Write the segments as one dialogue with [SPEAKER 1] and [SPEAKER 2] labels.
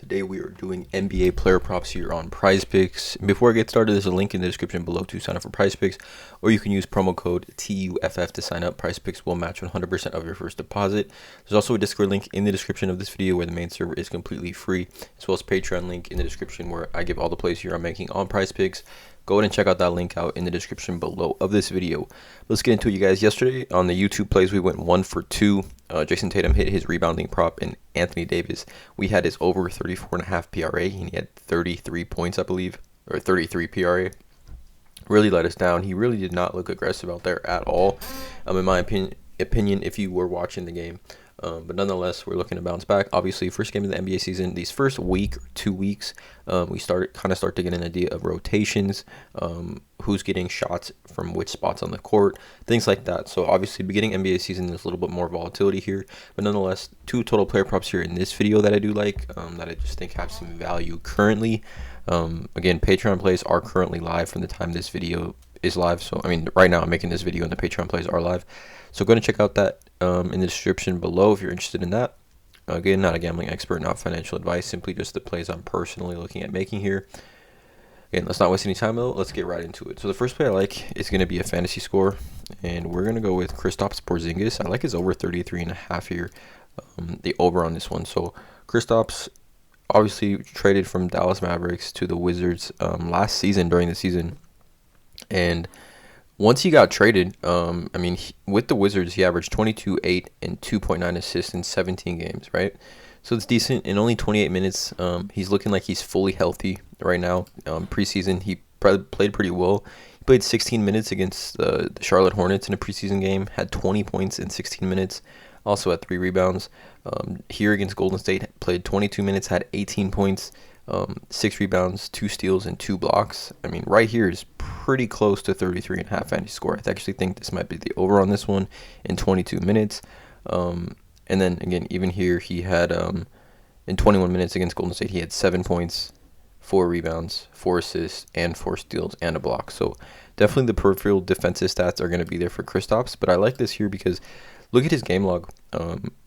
[SPEAKER 1] Today we are doing NBA player props here on PrizePicks. Before I get started, there's a link in the description below to sign up for PrizePicks, or you can use promo code TUFF to sign up. PrizePicks will match 100% of your first deposit. There's also a Discord link in the description of this video where the main server is completely free, as well as Patreon link in the description where I give all the plays here I'm making on PrizePicks. Go ahead and check out that link out in the description below of this video. Let's get into it, you guys. Yesterday on the YouTube plays, we went 1 for 2. Jason Tatum hit his rebounding prop, and Anthony Davis, we had his over 34.5 PRA, and he had 33 points, I believe, or 33 PRA. Really let us down. He really did not look aggressive out there at all, in my opinion, if you were watching the game. But nonetheless, we're looking to bounce back. Obviously, first game of the NBA season, these first week or 2 weeks, we start to get an idea of rotations, who's getting shots from which spots on the court, things like that. So obviously, beginning NBA season, there's a little bit more volatility here. But nonetheless, 2 total player props here in this video that I do like, that I just think have some value currently. Again, Patreon plays are currently live from the time this video is live. So, I mean, right now I'm making this video and the Patreon plays are live. So go ahead and check out that in the description below if you're interested in that. Again, not a gambling expert, not financial advice, simply just the plays I'm personally looking at making here. Again, let's not waste any time though. Let's get right into it. So the first play I like is going to be a fantasy score, and we're going to go with Kristoff Porzingis. I like his over 33.5 here, the over on this one. So Kristoff obviously traded from Dallas Mavericks to the Wizards last season during the season, and once he got traded, with the Wizards, he averaged 22, 8, and 2.9 assists in 17 games, right? So it's decent. In only 28 minutes, he's looking like he's fully healthy right now. Preseason, he played pretty well. He played 16 minutes against the Charlotte Hornets in a preseason game, had 20 points in 16 minutes, also had 3 rebounds. Here against Golden State, played 22 minutes, had 18 points, 6 rebounds, 2 steals, and 2 blocks. I mean, right here is pretty close to 33.5 fantasy score. I actually think this might be the over on this one in 22 minutes. And then again, even here, he had in 21 minutes against Golden State, he had 7 points, 4 rebounds, 4 assists, and 4 steals and a block. So definitely the peripheral defensive stats are going to be there for Kristoff. But I like this here because look at his game log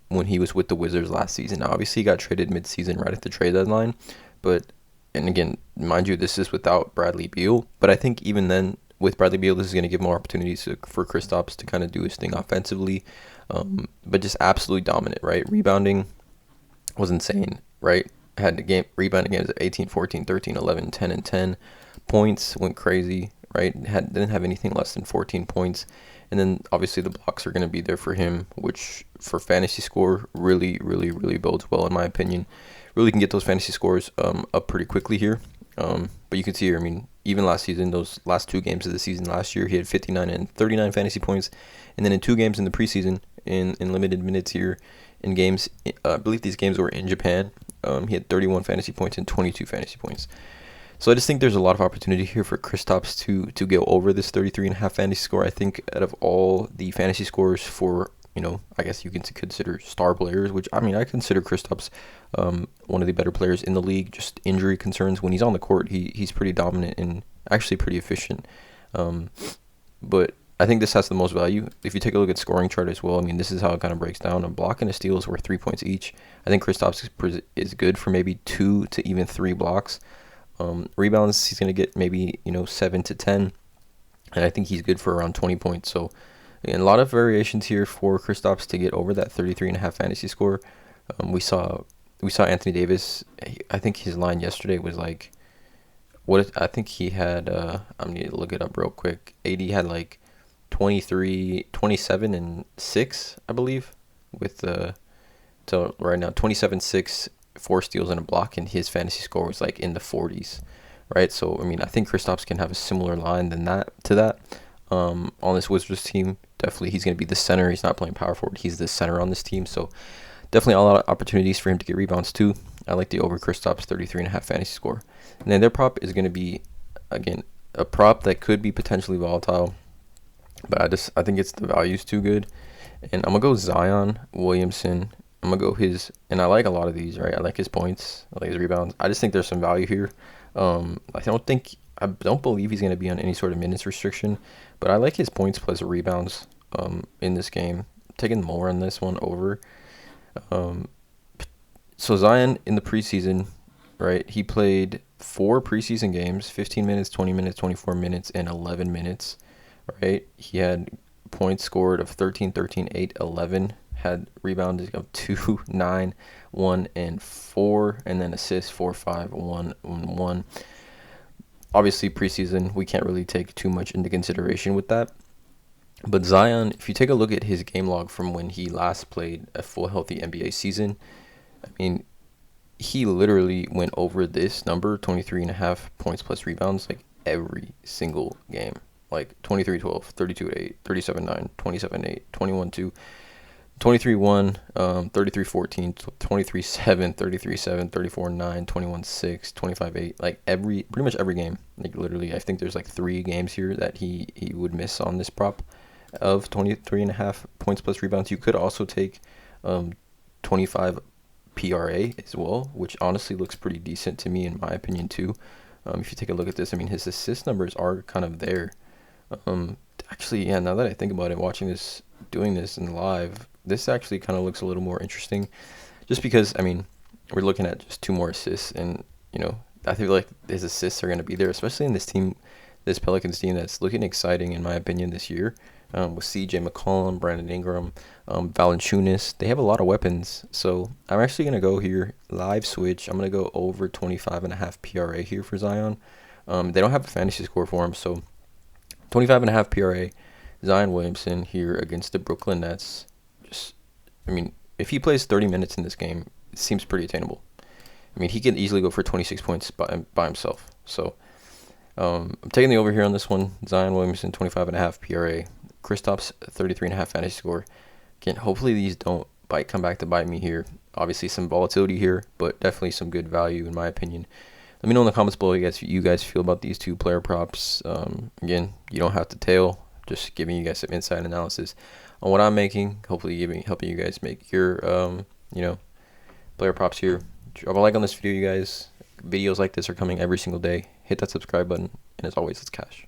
[SPEAKER 1] when he was with the Wizards last season. Now, obviously, he got traded mid-season right at the trade deadline. And again, mind you, this is without Bradley Beal. But I think even then, with Bradley Beal, this is going to give more opportunities for Kristoff to kind of do his thing offensively. But just absolutely dominant, right? Rebounding was insane, right? Had the game rebounding games at 18, 14, 13, 11, 10, and 10. Points went crazy, right? Didn't have anything less than 14 points. And then obviously the blocks are going to be there for him, which for fantasy score really, really, really bodes well in my opinion. Really can get those fantasy scores up pretty quickly here. But you can see here, I mean, even last season, those last 2 games of the season last year, he had 59 and 39 fantasy points. And then in 2 games in the preseason, in limited minutes here, in games, I believe these games were in Japan, he had 31 fantasy points and 22 fantasy points. So I just think there's a lot of opportunity here for Kristoff to go over this 33.5 fantasy score. I think out of all the fantasy scores for, I guess you can consider star players, which, I mean, I consider Kristoff one of the better players in the league. Just injury concerns. When he's on the court, he's pretty dominant and actually pretty efficient. But I think this has the most value. If you take a look at scoring chart as well, I mean, this is how it kind of breaks down. A block and a steal is worth 3 points each. I think Kristoff is good for maybe 2 to even 3 blocks. Rebounds, he's going to get maybe, 7 to 10. And I think he's good for around 20 points. So, again, a lot of variations here for Kristoff to get over that 33.5 fantasy score. We saw Anthony Davis. I think his line yesterday was like, I think he had, I'm going to look it up real quick. AD had like 27 and 6, I believe, with so right now 27, 6, 4 steals and a block, and his fantasy score was like in the 40s, right? So I mean, I think Kristoff can have a similar line to that on this Wizards team. Definitely, he's going to be the center. He's not playing power forward. He's the center on this team. So definitely a lot of opportunities for him to get rebounds too. I like the over Kristoff's 33.5 fantasy score. And then their prop is going to be, again, a prop that could be potentially volatile, but I think it's the value's too good. And I'm going to go Zion Williamson. I'm going to go and I like a lot of these, right? I like his points. I like his rebounds. I just think there's some value here. I don't believe he's going to be on any sort of minutes restriction, but I like his points plus rebounds in this game. I'm taking more on this one over. So Zion in the preseason, right? He played 4 preseason games, 15 minutes, 20 minutes, 24 minutes, and 11 minutes, right? He had points scored of 13, 13, 8, 11, had rebounds of 2, 9, 1, and 4, and then assists 4, 5, 1, and 1. Obviously, preseason, we can't really take too much into consideration with that. But Zion, if you take a look at his game log from when he last played a full healthy NBA season, I mean, he literally went over this number, 23.5 points plus rebounds, like every single game. Like 23-12, 32-8, 37-9, 27-8, 21-2, 23-1, 33-14, 23-7, 33-7, 34-9, 21-6, 25-8. Like pretty much every game. Like literally, I think there's like 3 games here that he would miss on this prop of 23.5 points plus rebounds. You could also take 25 PRA as well, which honestly looks pretty decent to me in my opinion too. If you take a look at this, I mean, his assist numbers are kind of there. Actually, yeah, now that I think about it, doing this in live, this actually kind of looks a little more interesting, just because, I mean, we're looking at just 2 more assists, and, you know, I feel like his assists are going to be there, especially in this Pelicans team that's looking exciting, in my opinion, this year, with CJ McCollum, Brandon Ingram, Valanciunas. They have a lot of weapons, so I'm actually going to go here, live switch. I'm going to go over 25.5 PRA here for Zion. They don't have a fantasy score for him, so 25.5 PRA, Zion Williamson here against the Brooklyn Nets. I mean, if he plays 30 minutes in this game, it seems pretty attainable. I mean, he can easily go for 26 points by himself. So, I'm taking the over here on this one. Zion Williamson, 25.5 PRA. Kristoff's 33.5 fantasy score. Again, hopefully these don't come back to bite me here. Obviously, some volatility here, but definitely some good value in my opinion. Let me know in the comments below you guys feel about these 2 player props. Again, you don't have to tail. Just giving you guys some inside analysis on what I'm making. Hopefully, helping you guys make your player props here. Drop a like on this video, you guys. Videos like this are coming every single day. Hit that subscribe button, and as always, it's cash.